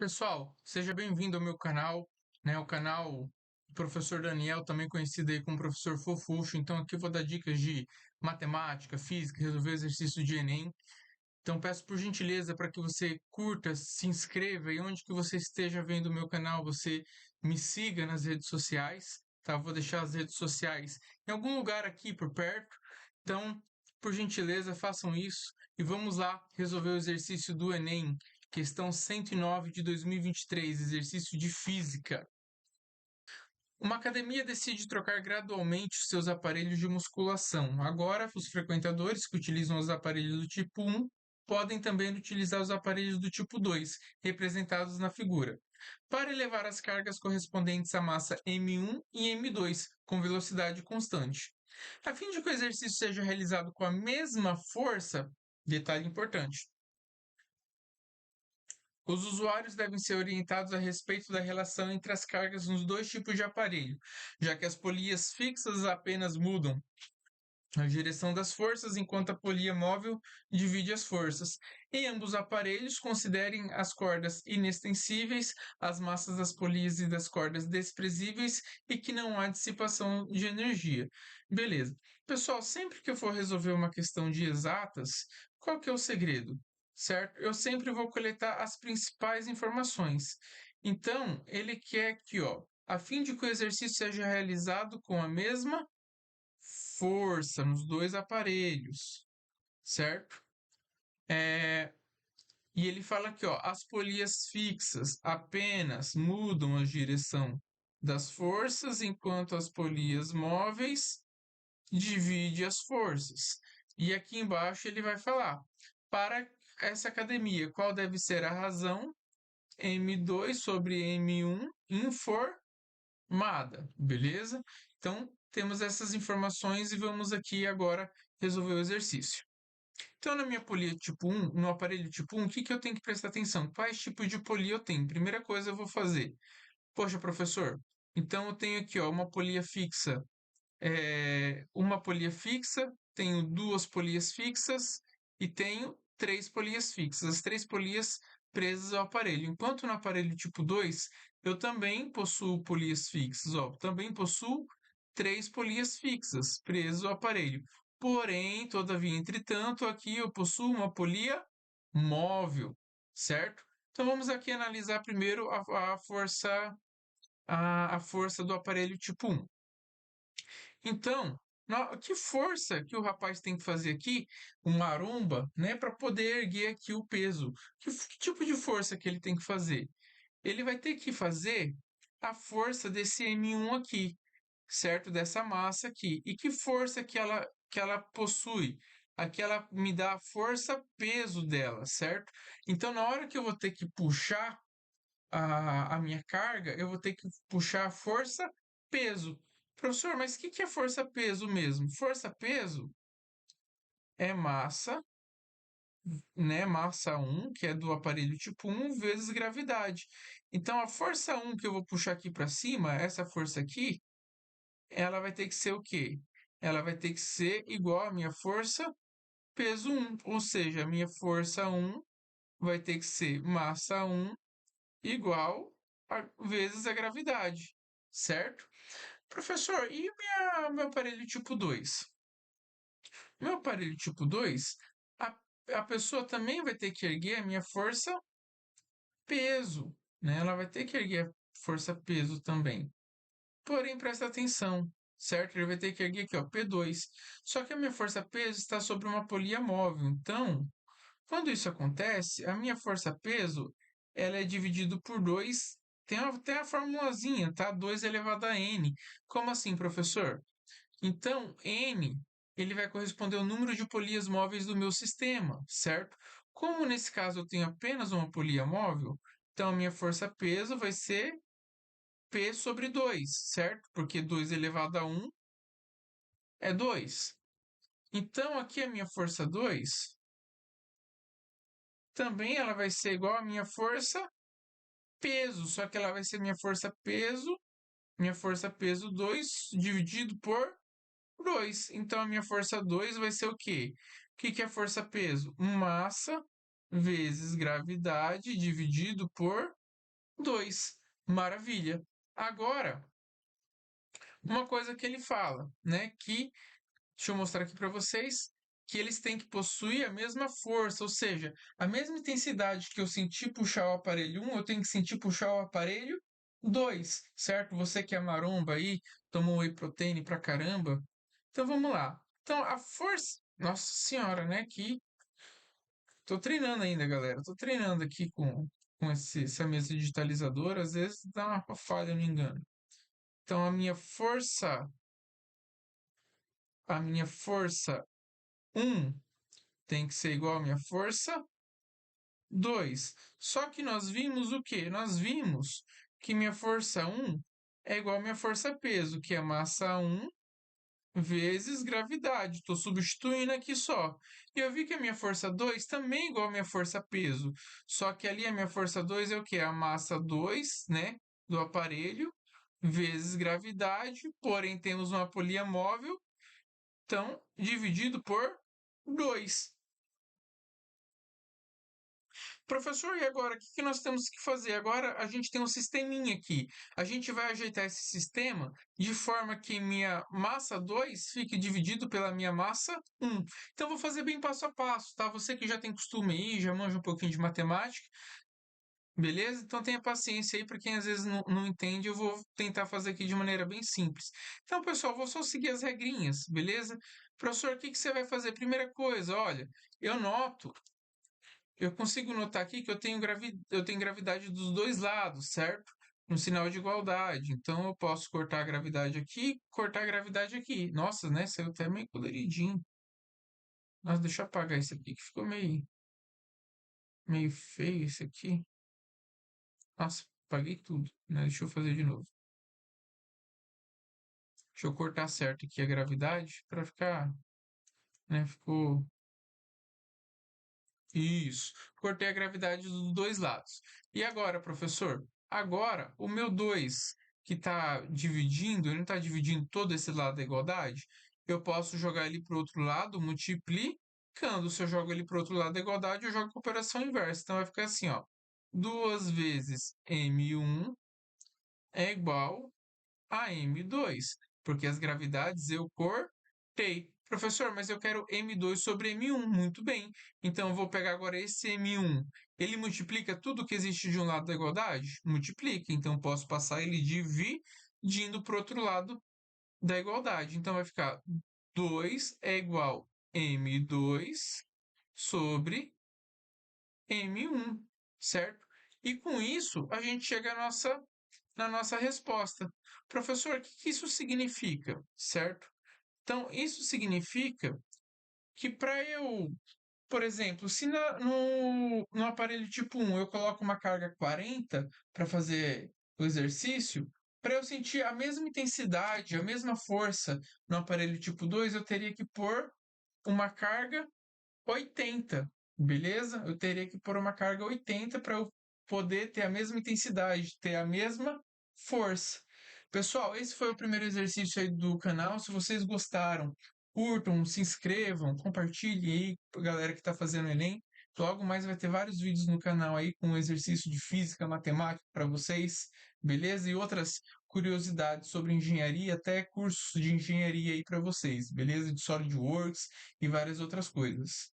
Pessoal, seja bem-vindo ao meu canal, né? O canal do professor Daniel, também conhecido aí como professor Fofuxo. Então aqui eu vou dar dicas de matemática, física, resolver exercício de Enem. Então peço por gentileza para que você curta, se inscreva e onde que você esteja vendo o meu canal, você me siga nas redes sociais, tá? Vou deixar as redes sociais em algum lugar aqui por perto. Então, por gentileza, façam isso e vamos lá resolver o exercício do Enem, questão 109 de 2023, exercício de física. Uma academia decide trocar gradualmente os seus aparelhos de musculação. Agora, os frequentadores que utilizam os aparelhos do tipo 1 podem também utilizar os aparelhos do tipo 2, representados na figura, para elevar as cargas correspondentes à massa M1 e M2 com velocidade constante. A fim de que o exercício seja realizado com a mesma força, detalhe importante, os usuários devem ser orientados a respeito da relação entre as cargas nos dois tipos de aparelho, já que as polias fixas apenas mudam a direção das forças, enquanto a polia móvel divide as forças. Em ambos os aparelhos, considerem as cordas inextensíveis, as massas das polias e das cordas desprezíveis e que não há dissipação de energia. Beleza. Pessoal, sempre que eu for resolver uma questão de exatas, qual que é o segredo? Certo? Eu sempre vou coletar as principais informações. Então, ele quer aqui, ó, a fim de que o exercício seja realizado com a mesma força nos dois aparelhos, certo? E ele fala aqui, ó, as polias fixas apenas mudam a direção das forças, enquanto as polias móveis dividem as forças. E aqui embaixo ele vai falar, para essa academia, qual deve ser a razão M2 sobre M1 informada, beleza? Então, temos essas informações e vamos aqui agora resolver o exercício. Então, na minha polia tipo 1, no aparelho tipo 1, o que eu tenho que prestar atenção? Quais tipos de polia eu tenho? Primeira coisa eu vou fazer. Poxa, professor, então eu tenho aqui ó, uma polia fixa, tenho duas polias fixas e tenho três polias fixas. As três polias presas ao aparelho. Enquanto no aparelho tipo 2, eu também possuo polias fixas. Ó, também possuo três polias fixas presas ao aparelho. Porém, todavia, entretanto, aqui eu possuo uma polia móvel, certo? Então vamos aqui analisar primeiro a força do aparelho tipo 1. Então, que força que o rapaz tem que fazer aqui, uma maromba, né, para poder erguer aqui o peso? Que tipo de força que ele tem que fazer? Ele vai ter que fazer a força desse M1 aqui, certo? Dessa massa aqui. E que força que ela possui? Aqui ela me dá a força-peso dela, certo? Então, na hora que eu vou ter que puxar a minha carga, eu vou ter que puxar a força-peso. Professor, mas o que é força-peso mesmo? Força-peso é massa, né? Massa 1, que é do aparelho tipo 1, vezes gravidade. Então, a força 1 que eu vou puxar aqui para cima, essa força aqui, ela vai ter que ser o quê? Ela vai ter que ser igual à minha força peso 1, ou seja, a minha força 1 vai ter que ser massa 1 igual vezes a gravidade, certo? Professor, e meu aparelho tipo 2? Meu aparelho tipo 2, a, a pessoa também vai ter que erguer a minha força peso, né? Ela vai ter que erguer a força peso também. Porém, presta atenção, certo? Ele vai ter que erguer aqui, ó, P2. Só que a minha força peso está sobre uma polia móvel. Então, quando isso acontece, a minha força peso ela é dividido por 2. Tem a formulazinha, tá? 2 elevado a n. Como assim, professor? Então, n ele vai corresponder ao número de polias móveis do meu sistema, certo? Como nesse caso eu tenho apenas uma polia móvel, então a minha força peso vai ser P sobre 2, certo? Porque 2 elevado a 1 é 2. Então, aqui a minha força 2 também ela vai ser igual à minha força peso, só que ela vai ser minha força peso 2 dividido por 2. Então, a minha força 2 vai ser o quê? O que é força peso? Massa vezes gravidade dividido por 2. Maravilha. Agora, uma coisa que ele fala, né? Que, deixa eu mostrar aqui para vocês, que eles têm que possuir a mesma força, ou seja, a mesma intensidade que eu senti puxar o aparelho 1, eu tenho que sentir puxar o aparelho 2, certo? Você que é maromba aí, tomou whey protein pra caramba. Então vamos lá. Então a força, nossa senhora, né? Que tô treinando ainda, galera. Tô treinando aqui com essa mesa digitalizadora. Às vezes dá uma falha no engano. Então a minha força 1 tem que ser igual à minha força 2. Só que nós vimos o quê? Nós vimos que minha força 1 é igual à minha força peso, que é massa 1 vezes gravidade. Estou substituindo aqui só. E eu vi que a minha força 2 também é igual à minha força peso. Só que ali a minha força 2 é o quê? A massa 2, né, do aparelho, vezes gravidade, porém temos uma polia móvel, então dividido por 2. Professor, e agora? O que nós temos que fazer? Agora a gente tem um sisteminha aqui. A gente vai ajeitar esse sistema de forma que minha massa 2 fique dividido pela minha massa 1. Então, vou fazer bem passo a passo, tá? Você que já tem costume aí, já manja um pouquinho de matemática, beleza? Então, tenha paciência aí, para quem às vezes não entende, eu vou tentar fazer aqui de maneira bem simples. Então, pessoal, vou só seguir as regrinhas, beleza? Professor, o que você vai fazer? Primeira coisa, olha, eu noto eu consigo notar aqui que eu tenho gravidade dos dois lados, certo? Um sinal de igualdade. Então eu posso cortar a gravidade aqui, cortar a gravidade aqui. Nossa, né? Saiu até meio coloridinho. Nossa, deixa eu apagar isso aqui, que ficou meio feio isso aqui. Nossa, apaguei tudo, né? Deixa eu fazer de novo. Deixa eu cortar certo aqui a gravidade para ficar, né? Ficou isso. Cortei a gravidade dos dois lados. E agora, professor? Agora, o meu 2 que está dividindo, ele não está dividindo todo esse lado da igualdade? Eu posso jogar ele para o outro lado, multiplicando. Se eu jogo ele para o outro lado da igualdade, eu jogo com operação inversa. Então, vai ficar assim, ó. 2 vezes M1 é igual a M2, porque as gravidades eu cortei. Professor, mas eu quero M2 sobre M1. Muito bem. Então eu vou pegar agora esse M1. Ele multiplica tudo que existe de um lado da igualdade? Multiplica. Então eu posso passar ele dividindo para o outro lado da igualdade. Então vai ficar 2 é igual a M2 sobre M1, certo? E com isso a gente chega na nossa resposta. Professor, o que isso significa, certo? Então, isso significa que para eu, por exemplo, se no aparelho tipo 1 eu coloco uma carga 40 para fazer o exercício, para eu sentir a mesma intensidade, a mesma força no aparelho tipo 2, eu teria que pôr uma carga 80, beleza? Eu teria que pôr uma carga 80 para eu poder ter a mesma intensidade, ter a mesma força. Pessoal, esse foi o primeiro exercício aí do canal. Se vocês gostaram, curtam, se inscrevam, compartilhem aí com a galera que está fazendo Enem. Logo mais vai ter vários vídeos no canal aí com exercício de física, matemática para vocês, beleza? E outras curiosidades sobre engenharia, até cursos de engenharia aí para vocês, beleza? De SolidWorks e várias outras coisas.